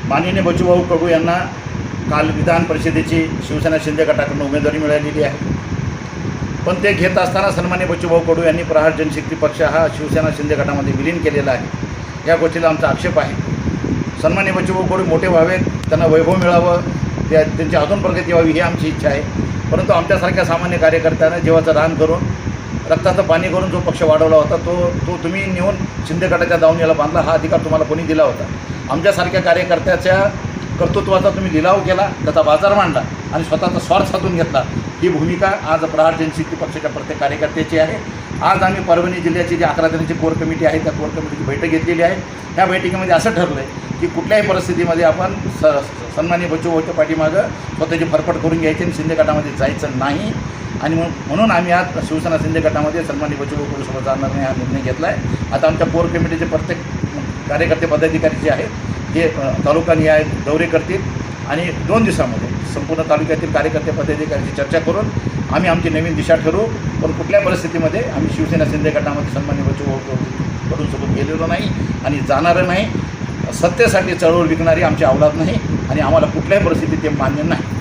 माननीय बच्चूभाऊ कडू यांना काल विधान परिषदेची शिवसेना शिंदे गटाकडून उमेदवारी मिळालेली आहे, पण ते घेत असताना सन्माननीय बच्चूभाऊ कडू यांनी प्रहार जनशक्ती पक्ष हा शिवसेना शिंदे गटामध्ये विलीन केलेला आहे। या गोष्टीला आमचा आक्षेप आहे। सन्माननीय बच्चूभाऊ कडू मोठे व्हावेत, त्यांना वैभव मिळावं, त्यांची अजून प्रगती व्हावी ही आमची इच्छा आहे। परंतु आमच्यासारख्या सामान्य कार्यकर्त्यांना जीवाचं रान करून रक्ताचं पाणी करून जो पक्ष वाढवला होता तो तुम्ही नेऊन शिंदे गटाच्या दावणीला बांधला, हा अधिकार तुम्हाला कोणी दिला होता? आमच्यासारख्या कार्यकर्त्याच्या कर्तृत्वाचा तुम्ही लिलाव केला, त्याचा बाजार मांडला आणि स्वतःचा स्वार्थ साधून घेतला। ही भूमिका आज प्रहार जनशक्ती पक्षाच्या प्रत्येक कार्यकर्त्याची आहे। आज आम्ही परभणी जिल्ह्याची जी 11 जणांची कोर कमिटी आहे त्या कोर कमिटीची बैठक घेतलेली आहे। ह्या बैठकीमध्ये असं ठरलं आहे की कुठल्याही परिस्थितीमध्ये आपण सन्माननीय बच्चूभाऊच्या पाठीमागं स्वतःची फरफट करून घ्यायची आणि शिंदे गटामध्ये जायचं नाही। आणि म्हणून आम्ही आज शिवसेना शिंदे गटामध्ये सन्माननीय बच्चूभाऊ कडूसोबत जाणार नाही हा निर्णय घेतला आहे। आता आमच्या कोर कमिटीचे प्रत्येक कार्यकर्ते पदाधिकारी जे आहेत हे तालुकानिहाय दौरे करतील आणि 2 दिवसामध्ये संपूर्ण तालुक्यातील कार्यकर्ते पदाधिकाऱ्यांची चर्चा करून आम्ही आमची नवीन दिशा ठरवू। पण कुठल्या परिस्थितीमध्ये आम्ही शिवसेना शिंदे गटामध्ये सन्माननीय बच्चूभाऊ कडूंसोबत गेलेलो नाही आणि जाणारं नाही। सत्तेसाठी चळवळ विकणारी आमची अवलाद नाही आणि आम्हाला कुठल्याही परिस्थितीत ते मान्य नाही।